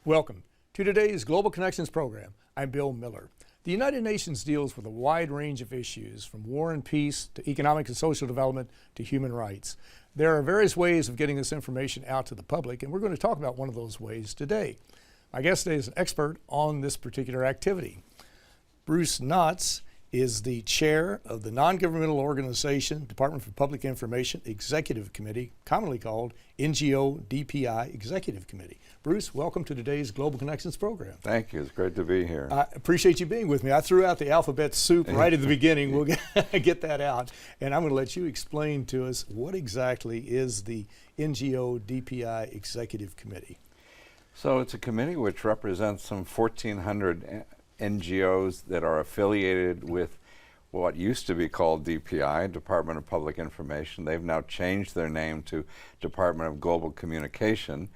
Welcome to today's Global Connections program. I'm Bill Miller. The United Nations deals with a wide range of issues, from war and peace to economic and social development to human rights. There are various ways of getting this information out to the public, and we're going to talk about one of those ways today. My guest today is an expert on this particular activity. Bruce Knotts is the chair of the Non-Governmental Organization, Department for Public Information Executive Committee, commonly called NGO DPI Executive Committee. Bruce, welcome to today's Global Connections program. Thank you. It's great to be here. I appreciate you being with me. I threw out the alphabet soup right at the beginning. We'll get that out. And I'm going to let you explain to us what exactly is the NGO DPI Executive Committee. So it's a committee which represents some 1,400 NGOs that are affiliated with what used to be called DPI, Department of Public Information. They've now changed their name to Department of Global Communication.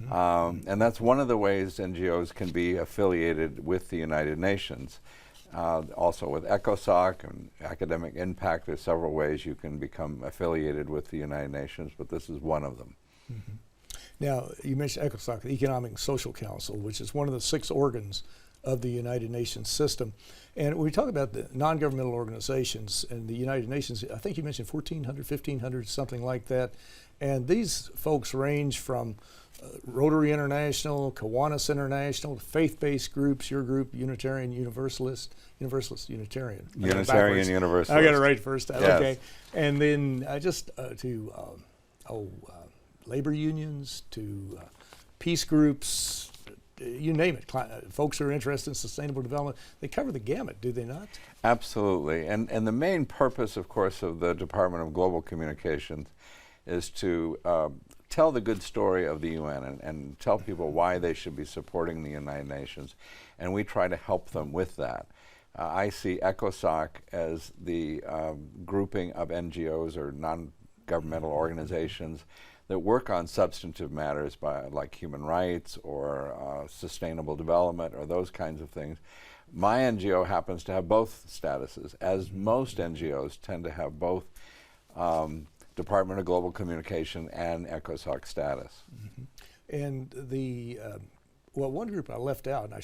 And that's one of the ways NGOs can be affiliated with the United Nations. Also with ECOSOC and academic impact, there's several ways you can become affiliated with the United Nations, but this is one of them. Now, you mentioned ECOSOC, the Economic and Social Council, which is one of the 6 organs of the United Nations system. And when we talk about the non-governmental organizations and the United Nations, I think you mentioned 1,400, 1,500, something like that. And these folks range from Rotary International, Kiwanis International, faith-based groups, your group, Unitarian Universalist, Unitarian. Unitarian Universalist. I got it right first time, yes. Okay. And then labor unions, to peace groups, you name it. Folks who are interested in sustainable development, they cover the gamut, do they not? Absolutely. And the main purpose, of course, of the Department of Global Communications is to tell the good story of the UN and tell people why they should be supporting the United Nations. And we try to help them with that. I see ECOSOC as the grouping of NGOs or non-governmental organizations that work on substantive matters like human rights or sustainable development or those kinds of things. My NGO happens to have both statuses, as most NGOs tend to have both Department of Global Communication and ECOSOC status. And one group I left out, and I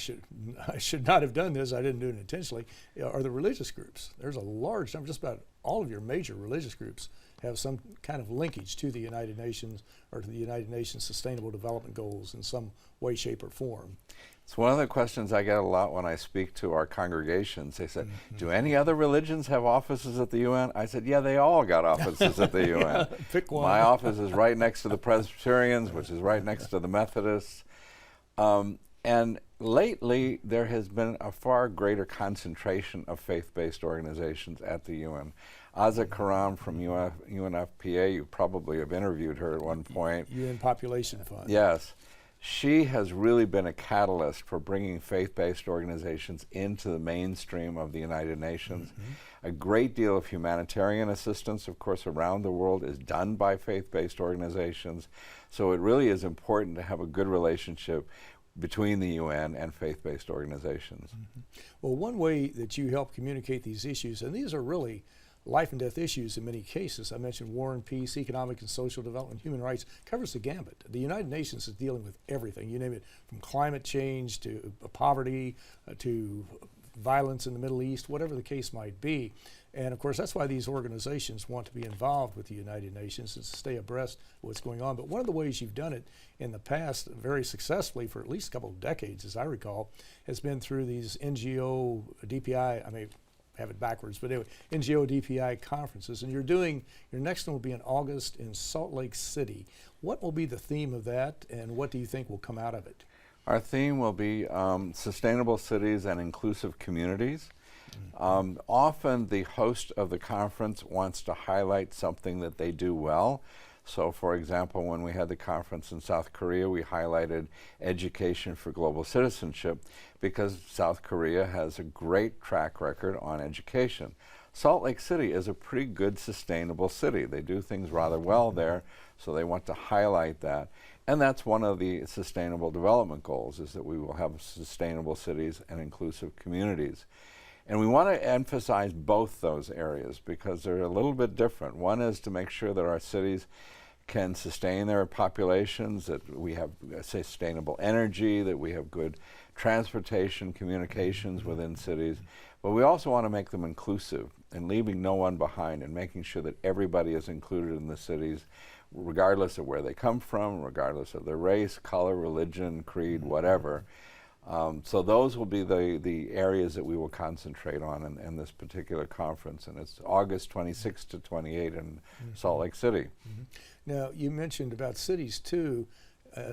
should not have done this, I didn't do it intentionally, are the religious groups. There's a large number, just about all of your major religious groups have some kind of linkage to the United Nations or to the United Nations Sustainable Development Goals in some way, shape, or form. It's one of the questions I get a lot when I speak to our congregations. They said, do any other religions have offices at the UN? I said, yeah, they all got offices at the UN. Pick one. My office is right next to the Presbyterians, which is right next to the Methodists. And lately, there has been a far greater concentration of faith-based organizations at the UN. Aza Karam from UNFPA, you probably have interviewed her at one point. UN Population Fund. Yes. She has really been a catalyst for bringing faith-based organizations into the mainstream of the United Nations. A great deal of humanitarian assistance, of course, around the world is done by faith-based organizations. So it really is important to have a good relationship between the UN and faith-based organizations. Well, one way that you help communicate these issues, and these are really life and death issues in many cases. I mentioned war and peace, economic and social development, human rights, covers the gambit. The United Nations is dealing with everything. You name it, from climate change to poverty to violence in the Middle East, whatever the case might be. And of course, that's why these organizations want to be involved with the United Nations and to stay abreast of what's going on. But one of the ways you've done it in the past, very successfully for at least a couple of decades, as I recall, has been through these NGO DPI, I may have it backwards, but anyway, NGO DPI conferences. And your next one will be in August in Salt Lake City. What will be the theme of that, and what do you think will come out of it? Our theme will be sustainable cities and inclusive communities. Often the host of the conference wants to highlight something that they do well. So for example, when we had the conference in South Korea, we highlighted education for global citizenship because South Korea has a great track record on education. Salt Lake City is a pretty good sustainable city. They do things rather well there, so they want to highlight that. And that's one of the sustainable development goals, is that we will have sustainable cities and inclusive communities. And we want to emphasize both those areas because they're a little bit different. One is to make sure that our cities can sustain their populations, that we have sustainable energy, that we have good transportation, communications within cities. But we also want to make them inclusive and leaving no one behind, and making sure that everybody is included in the cities, regardless of where they come from, regardless of their race, color, religion, creed, whatever. So those will be the areas that we will concentrate on in this particular conference, and it's August 26 to 28 in Salt Lake City. Now, you mentioned about cities too.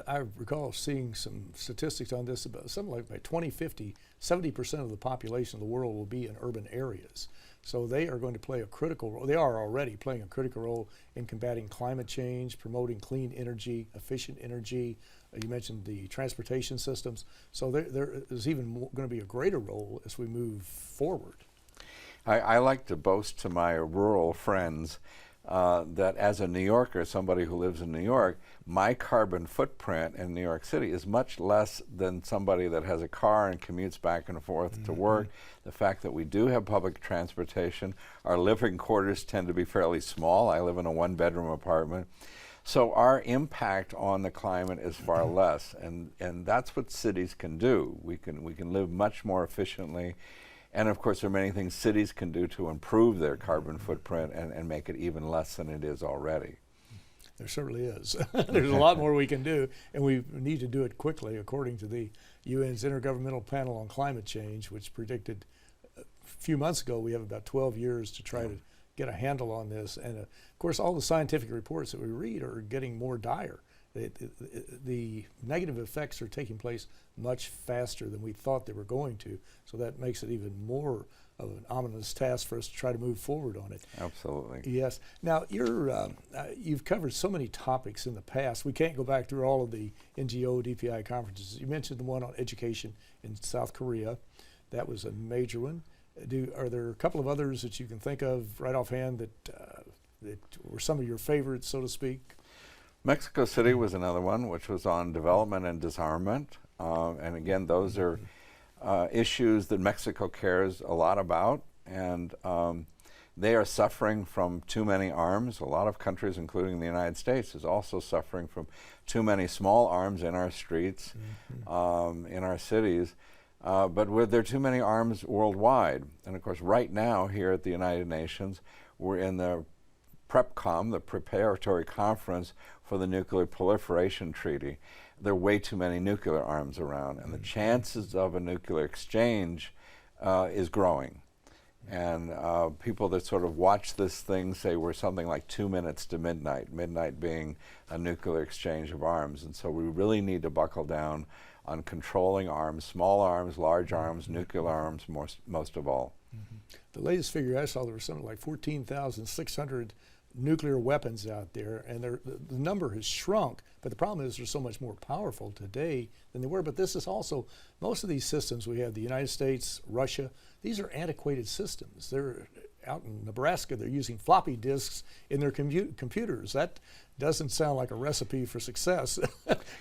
I recall seeing some statistics on this about something like by 2050, 70% of the population of the world will be in urban areas. So they are going to play a critical role. They are already playing a critical role in combating climate change, promoting clean energy, efficient energy. You mentioned the transportation systems. So there is even going to be a greater role as we move forward. I like to boast to my rural friends that as a New Yorker, somebody who lives in New York, my carbon footprint in New York City is much less than somebody that has a car and commutes back and forth to work. The fact that we do have public transportation, our living quarters tend to be fairly small. I live in a one-bedroom apartment. So our impact on the climate is far less, and that's what cities can do. We can live much more efficiently. And of course, there are many things cities can do to improve their carbon footprint and make it even less than it is already. There certainly is. There's a lot more we can do, and we need to do it quickly, according to the UN's Intergovernmental Panel on Climate Change, which predicted a few months ago we have about 12 years to try to get a handle on this. And of course, all the scientific reports that we read are getting more dire. The negative effects are taking place much faster than we thought they were going to, so that makes it even more of an ominous task for us to try to move forward on it. Absolutely. Yes. Now, you've covered so many topics in the past. We can't go back through all of the NGO, DPI conferences. You mentioned the one on education in South Korea. That was a major one. Are there a couple of others that you can think of right offhand that were some of your favorites, so to speak? Mexico City was another one, which was on development and disarmament. And again, those are issues that Mexico cares a lot about. And they are suffering from too many arms. A lot of countries, including the United States, is also suffering from too many small arms in our streets, in our cities. But there are too many arms worldwide. And of course, right now here at the United Nations, we're in the PrepCom, the preparatory conference for the Nuclear Proliferation Treaty. There are way too many nuclear arms around, and the chances of a nuclear exchange is growing. And people that sort of watch this thing say we're something like 2 minutes to midnight, midnight being a nuclear exchange of arms. And so we really need to buckle down on controlling arms, small arms, large arms, nuclear arms, most of all. The latest figure I saw, there was something like 14,600 nuclear weapons out there, and the number has shrunk, but the problem is they're so much more powerful today than they were. But this is also, most of these systems we have, the United States, Russia, these are antiquated systems. They're out in Nebraska, they're using floppy disks in their computers. That doesn't sound like a recipe for success.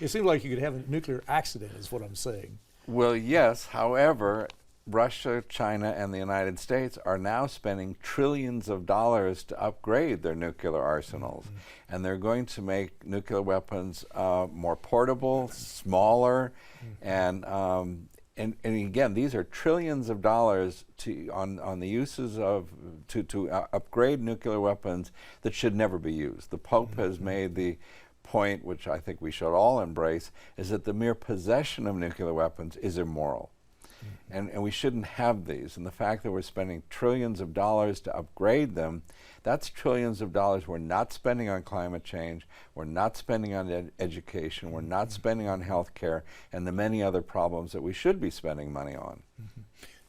It seems like you could have a nuclear accident, is what I'm saying. Well, yes. However, Russia, China, and the United States are now spending trillions of dollars to upgrade their nuclear arsenals. And they're going to make nuclear weapons more portable, smaller, and again, these are trillions of dollars on the uses of to upgrade nuclear weapons that should never be used. The Pope has made the point, which I think we should all embrace, is that the mere possession of nuclear weapons is immoral. And we shouldn't have these. And the fact that we're spending trillions of dollars to upgrade them, that's trillions of dollars we're not spending on climate change, we're not spending on education, we're not spending on health care, and the many other problems that we should be spending money on.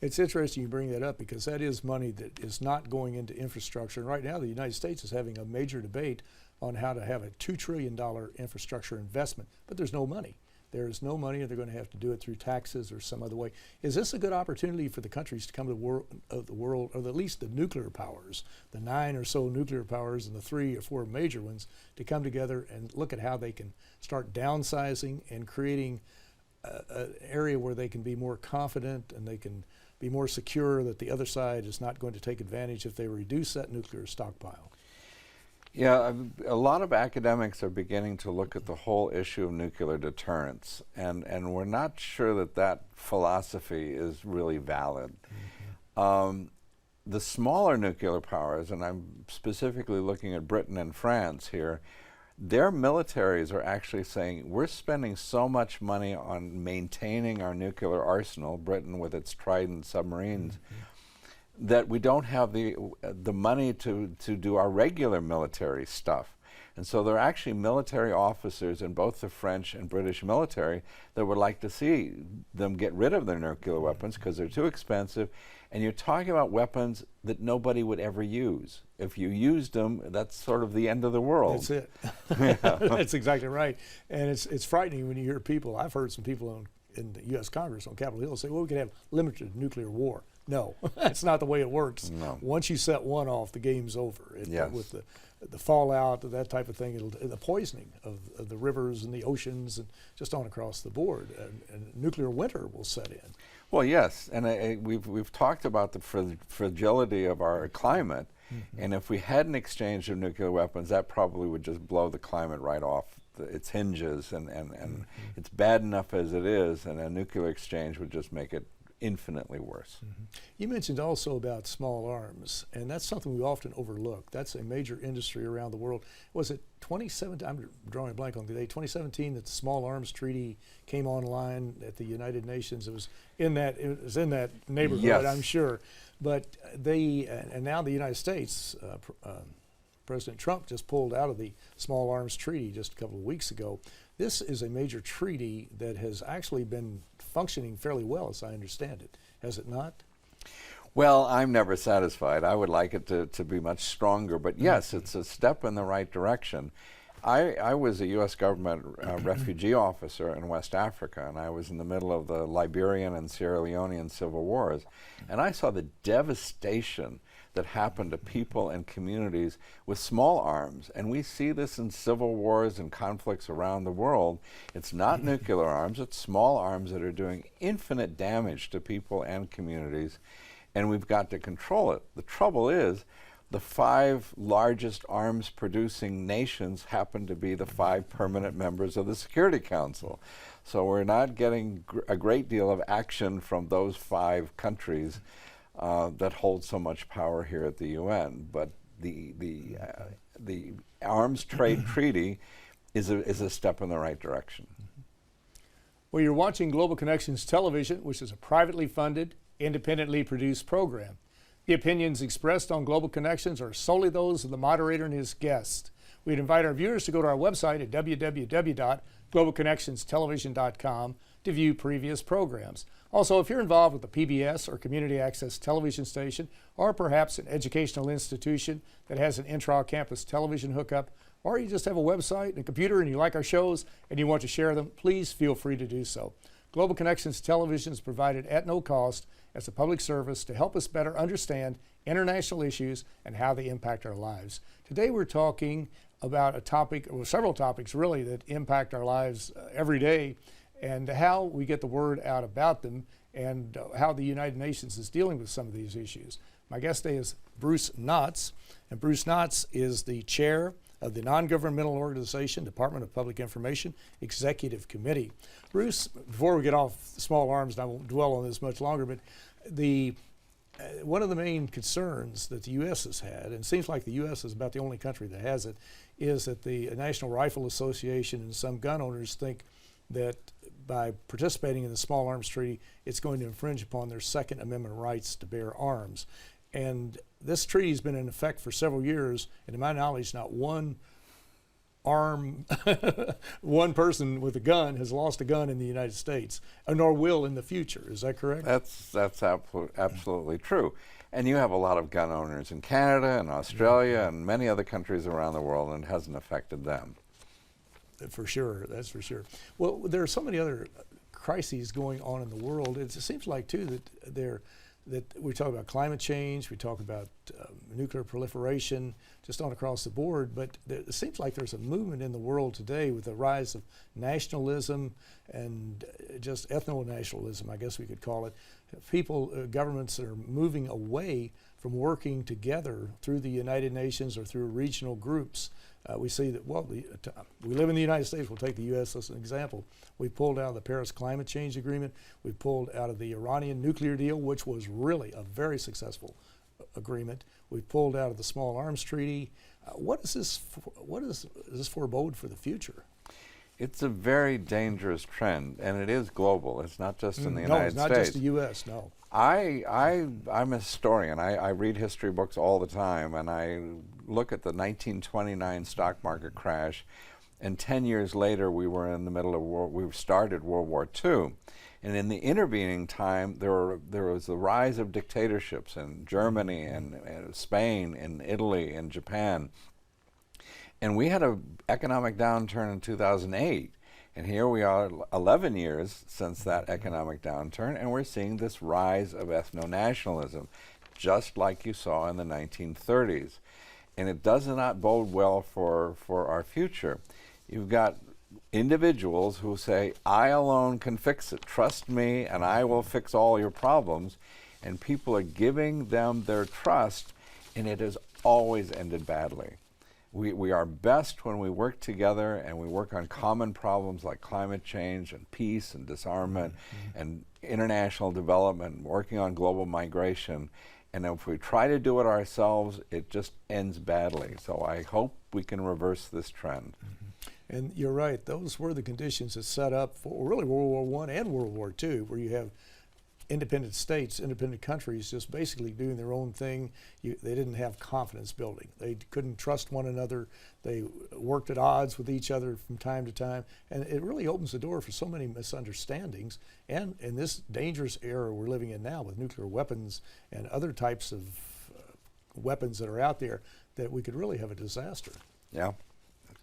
It's interesting you bring that up, because that is money that is not going into infrastructure. And right now the United States is having a major debate on how to have a $2 trillion infrastructure investment, but there's no money. There is no money, and they're going to have to do it through taxes or some other way. Is this a good opportunity for the countries to come to the world, or at least the nuclear powers, the 9 or so nuclear powers and the 3 or 4 major ones, to come together and look at how they can start downsizing and creating an area where they can be more confident and they can be more secure that the other side is not going to take advantage if they reduce that nuclear stockpile? Yeah, a lot of academics are beginning to look at the whole issue of nuclear deterrence, and we're not sure that that philosophy is really valid. The smaller nuclear powers, and I'm specifically looking at Britain and France here, their militaries are actually saying, we're spending so much money on maintaining our nuclear arsenal, Britain with its Trident submarines, that we don't have the money to do our regular military stuff. And so there are actually military officers in both the French and British military that would like to see them get rid of their nuclear weapons because they're too expensive. And you're talking about weapons that nobody would ever use. If you used them, that's sort of the end of the world. That's it. That's exactly right. And it's frightening when you hear people. I've heard some people in the U.S. Congress on Capitol Hill say, well, we could have limited nuclear war. No, that's not the way it works. No. Once you set one off, the game's over. Yes. With the fallout, that type of thing, the poisoning of the rivers and the oceans and just on across the board. And nuclear winter will set in. Well, yes, and we've talked about the fragility of our climate, and if we had an exchange of nuclear weapons, that probably would just blow the climate right off its hinges, and it's bad enough as it is, and a nuclear exchange would just make it infinitely worse. You mentioned also about small arms, and that's something we often overlook. That's a major industry around the world. Was it 2017? I'm drawing a blank on the date. 2017 that the Small Arms Treaty came online at the United Nations. It was in that neighborhood, yes. I'm sure. But and now the United States, President Trump just pulled out of the Small Arms Treaty just a couple of weeks ago. This is a major treaty that has actually been functioning fairly well, as I understand it. Has it not? Well, I'm never satisfied. I would like it to be much stronger, but yes, it's a step in the right direction. I was a U.S. government refugee officer in West Africa, and I was in the middle of the Liberian and Sierra Leonean civil wars, and I saw the devastation that happened to people and communities with small arms. And we see this in civil wars and conflicts around the world. It's not nuclear arms, it's small arms that are doing infinite damage to people and communities, and we've got to control it. The trouble is, the 5 largest arms producing nations happen to be the 5 permanent members of the Security Council. So we're not getting a great deal of action from those 5 countries that hold so much power here at the UN. But the Arms Trade Treaty is a step in the right direction. Well, you're watching Global Connections Television, which is a privately funded, independently produced program. The opinions expressed on Global Connections are solely those of the moderator and his guests. We'd invite our viewers to go to our website at www.globalconnectionstelevision.com to view previous programs. Also, if you're involved with a PBS or community access television station, or perhaps an educational institution that has an intra-campus television hookup, or you just have a website and a computer and you like our shows and you want to share them, please feel free to do so. Global Connections Television is provided at no cost as a public service to help us better understand international issues and how they impact our lives. Today we're talking about a topic, or several topics really, that impact our lives every day, and how we get the word out about them, and how the United Nations is dealing with some of these issues. My guest today is Bruce Knotts, and Bruce Knotts is the chair of the Non-Governmental Organization, Department of Public Information Executive Committee. Bruce, before we get off small arms, and I won't dwell on this much longer, but one of the main concerns that the U.S. has had, and it seems like the U.S. is about the only country that has it, is that the National Rifle Association and some gun owners think that by participating in the Small Arms Treaty, it's going to infringe upon their Second Amendment rights to bear arms. And this treaty has been in effect for several years, and to my knowledge, not one one person with a gun has lost a gun in the United States, nor will in the future. Is that correct? That's absolutely true. And you have a lot of gun owners in Canada and Australia and many other countries around the world, and it hasn't affected them. For sure, that's for sure. Well, there are so many other crises going on in the world. It seems like, too, that we talk about climate change, we talk about nuclear proliferation, just on across the board, but it seems like there's a movement in the world today with the rise of nationalism and just ethnonationalism, I guess we could call it. People, governments that are moving away from working together through the United Nations or through regional groups. We see that, well, we live in the United States. We'll take the U.S. as an example. We pulled out of the Paris Climate Change Agreement. We pulled out of the Iranian nuclear deal, which was really a very successful agreement. We pulled out of the Small Arms Treaty. What does this forebode for the future? It's a very dangerous trend, and it is global. It's not just in the United States. No, it's not just the U.S., no. I'm a historian. I read history books all the time, and I look at the 1929 stock market crash, and 10 years later we were in the middle of we started World War II. And in the intervening time, there was the rise of dictatorships in Germany and Spain and Italy and Japan. And we had an economic downturn in 2008. And here we are 11 years since that economic downturn, and we're seeing this rise of ethnonationalism, just like you saw in the 1930s. And it does not bode well for our future. You've got individuals who say, I alone can fix it. Trust me, and I will fix all your problems. And people are giving them their trust, and it has always ended badly. We are best when we work together and we work on common problems like climate change and peace and disarmament and international development and working on global migration. And if we try to do it ourselves, it just ends badly. So I hope we can reverse this trend. And you're right, those were the conditions that set up for really World War I and World War II, where you have independent states, independent countries just basically doing their own thing. They didn't have confidence building. They couldn't trust one another. They worked at odds with each other from time to time. And it really opens the door for so many misunderstandings. And in this dangerous era we're living in now with nuclear weapons and other types of weapons that are out there, that we could really have a disaster. Yeah.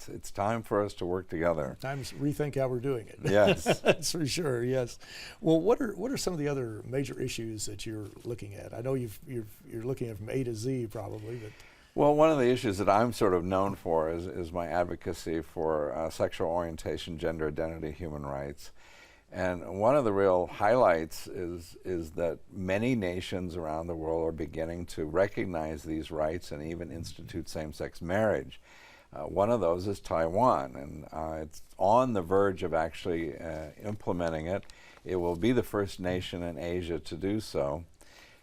It's time for us to work together. Time to rethink how we're doing it. Yes. That's for sure, yes. Well, what are some of the other major issues that you're looking at? I know you're looking at from A to Z probably, but. Well, one of the issues that I'm sort of known for is my advocacy for sexual orientation, gender identity, human rights. And one of the real highlights is that many nations around the world are beginning to recognize these rights and even institute same-sex marriage. One of those is Taiwan, and it's on the verge of actually implementing it. It will be the first nation in Asia to do so.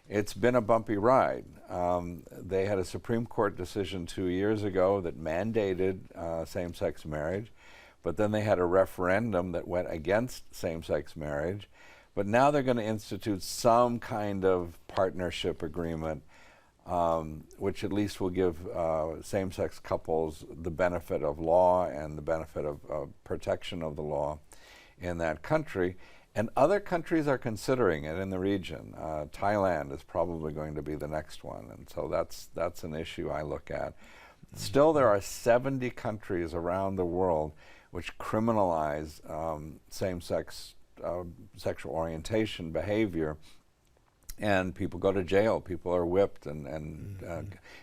It's been a bumpy ride. They had a Supreme Court decision 2 years ago that mandated same-sex marriage, but then they had a referendum that went against same-sex marriage. But now they're going to institute some kind of partnership agreement, which at least will give same-sex couples the benefit of law and the benefit of protection of the law in that country. And other countries are considering it in the region. Thailand is probably going to be the next one, and so that's an issue I look at. Still, there are 70 countries around the world which criminalize same-sex sexual orientation behavior. And people go to jail, people are whipped and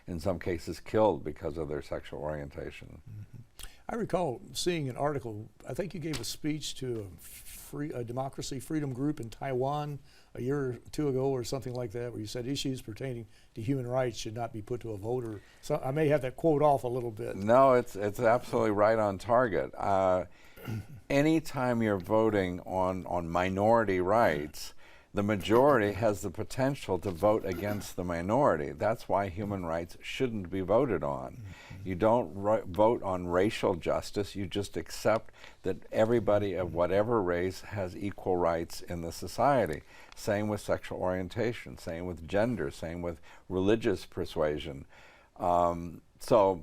in some cases killed because of their sexual orientation. I recall seeing an article, I think you gave a speech to a democracy freedom group in Taiwan a year or two ago or something like that, where you said issues pertaining to human rights should not be put to a vote. Or so I may have that quote off a little bit. No, it's absolutely right on target. Anytime you're voting on minority rights, the majority has the potential to vote against the minority. That's why human rights shouldn't be voted on. You don't vote on racial justice. You just accept that everybody of whatever race has equal rights in the society. Same with sexual orientation, same with gender, same with religious persuasion. So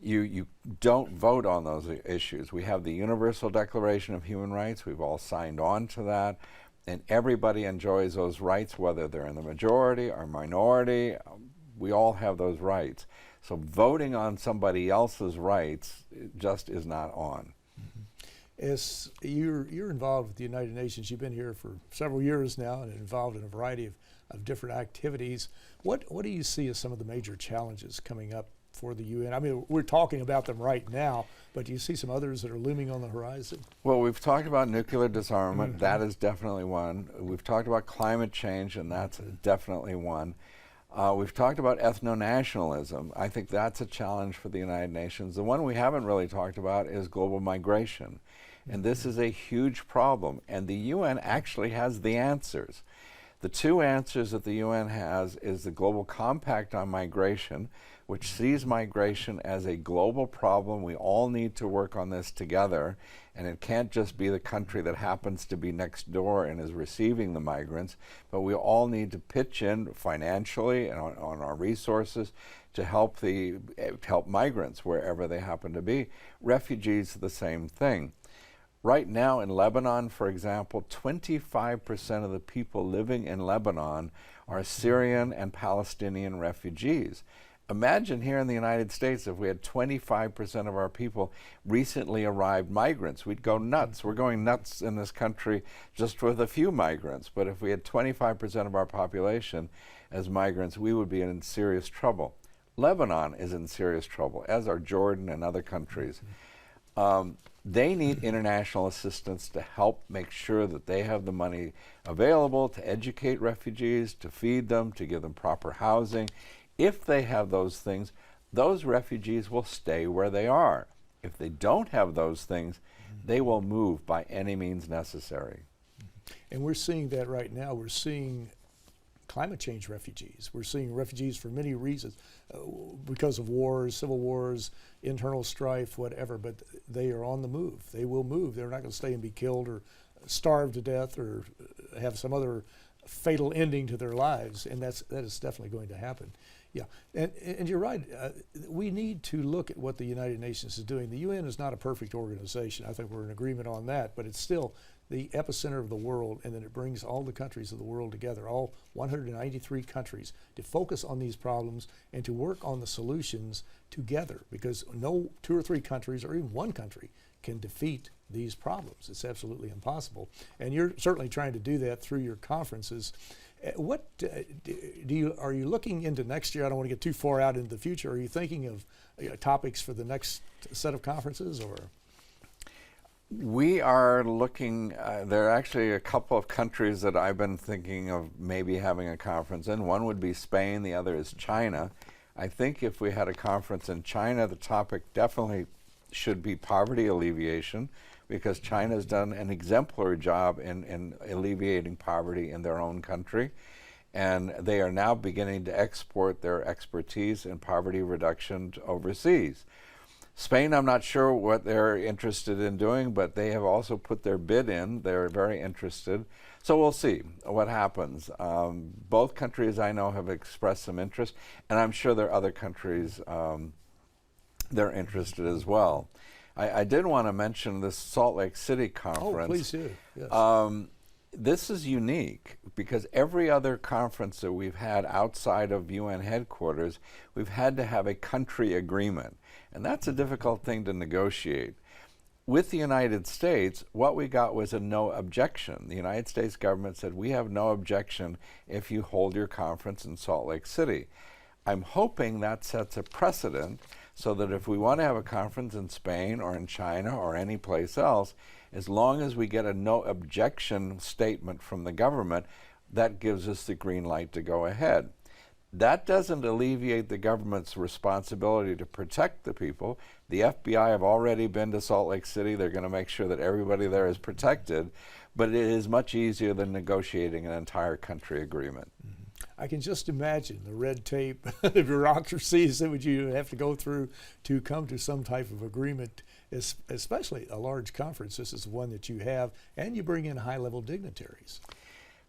you don't vote on those issues. We have the Universal Declaration of Human Rights. We've all signed on to that. And everybody enjoys those rights, whether they're in the majority or minority. We all have those rights. So voting on somebody else's rights just is not on. As you're involved with the United Nations, you've been here for several years now and involved in a variety of different activities. What do you see as some of the major challenges coming up for the UN? I mean, we're talking about them right now, but do you see some others that are looming on the horizon? Well, we've talked about nuclear disarmament. That is definitely one. We've talked about climate change, and that's definitely one. We've talked about ethnonationalism. I think that's a challenge for the United Nations. The one we haven't really talked about is global migration. And this is a huge problem. And the UN actually has the answers. The two answers that the UN has is the Global Compact on Migration, which sees migration as a global problem. We all need to work on this together. And it can't just be the country that happens to be next door and is receiving the migrants, but we all need to pitch in financially and on our resources to help migrants wherever they happen to be. Refugees, the same thing. Right now in Lebanon, for example, 25% of the people living in Lebanon are Syrian and Palestinian refugees. Imagine here in the United States if we had 25% of our people recently arrived migrants. We'd go nuts. We're going nuts in this country just with a few migrants. But if we had 25% of our population as migrants, we would be in serious trouble. Lebanon is in serious trouble, as are Jordan and other countries. They need international assistance to help make sure that they have the money available to educate refugees, to feed them, to give them proper housing. If they have those things, those refugees will stay where they are. If they don't have those things, they will move by any means necessary. And we're seeing that right now. We're seeing climate change refugees. We're seeing refugees for many reasons, because of wars, civil wars, internal strife, whatever, but they are on the move. They will move. They're not going to stay and be killed or starve to death or have some other fatal ending to their lives, and that is definitely going to happen. Yeah, and you're right. We need to look at what the United Nations is doing. The UN is not a perfect organization. I think we're in agreement on that, but it's still the epicenter of the world, and then it brings all the countries of the world together, all 193 countries, to focus on these problems and to work on the solutions together, because no 2 or 3 countries or even one country can defeat these problems. It's absolutely impossible. And you're certainly trying to do that through your conferences. What are you looking into next year? I don't want to get too far out into the future. Are you thinking of topics for the next set of conferences, or? We are looking, there are actually a couple of countries that I've been thinking of maybe having a conference in. One would be Spain, the other is China. I think if we had a conference in China, the topic definitely should be poverty alleviation, because China's done an exemplary job in alleviating poverty in their own country. And they are now beginning to export their expertise in poverty reduction to overseas. Spain, I'm not sure what they're interested in doing, but they have also put their bid in. They're very interested. So we'll see what happens. Both countries I know have expressed some interest, and I'm sure there are other countries they're interested as well. I did want to mention this Salt Lake City conference. Oh, please do. Yes. This is unique because every other conference that we've had outside of UN headquarters, we've had to have a country agreement. And that's a difficult thing to negotiate. With the United States, what we got was a no objection. The United States government said, we have no objection if you hold your conference in Salt Lake City. I'm hoping that sets a precedent so that if we want to have a conference in Spain or in China or any place else, as long as we get a no objection statement from the government, that gives us the green light to go ahead. That doesn't alleviate the government's responsibility to protect the people. The FBI have already been to Salt Lake City. They're going to make sure that everybody there is protected, but it is much easier than negotiating an entire country agreement. Mm-hmm. I can just imagine the red tape, the bureaucracies that would you have to go through to come to some type of agreement, especially a large conference. This is one that you have, and you bring in high-level dignitaries.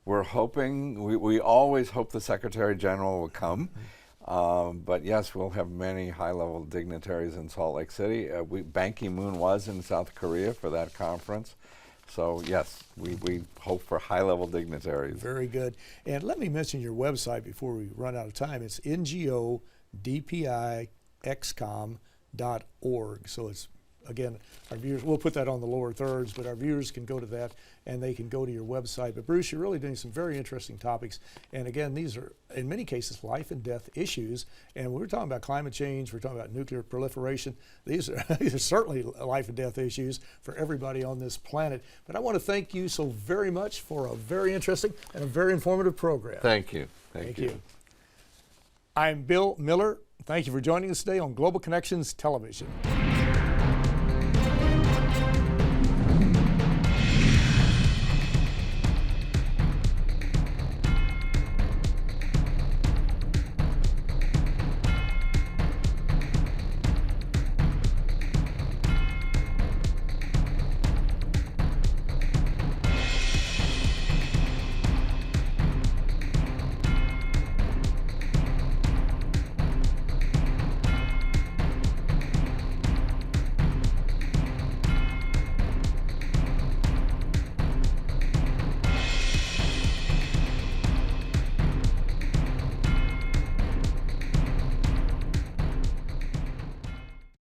We're hoping, we always hope the Secretary General will come, but yes, we'll have many high-level dignitaries in Salt Lake City. Ban Ki-moon was in South Korea for that conference. So yes, we hope for high-level dignitaries. Very good. And let me mention your website before we run out of time. It's NGODPIExcom.org. So it's, again, our viewers, we'll put that on the lower thirds, but our viewers can go to that and they can go to your website. But Bruce, you're really doing some very interesting topics. And again, these are, in many cases, life and death issues. And we're talking about climate change, we're talking about nuclear proliferation. These are certainly life and death issues for everybody on this planet. But I want to thank you so very much for a very interesting and a very informative program. Thank you. Thank you. I'm Bill Miller. Thank you for joining us today on Global Connections Television.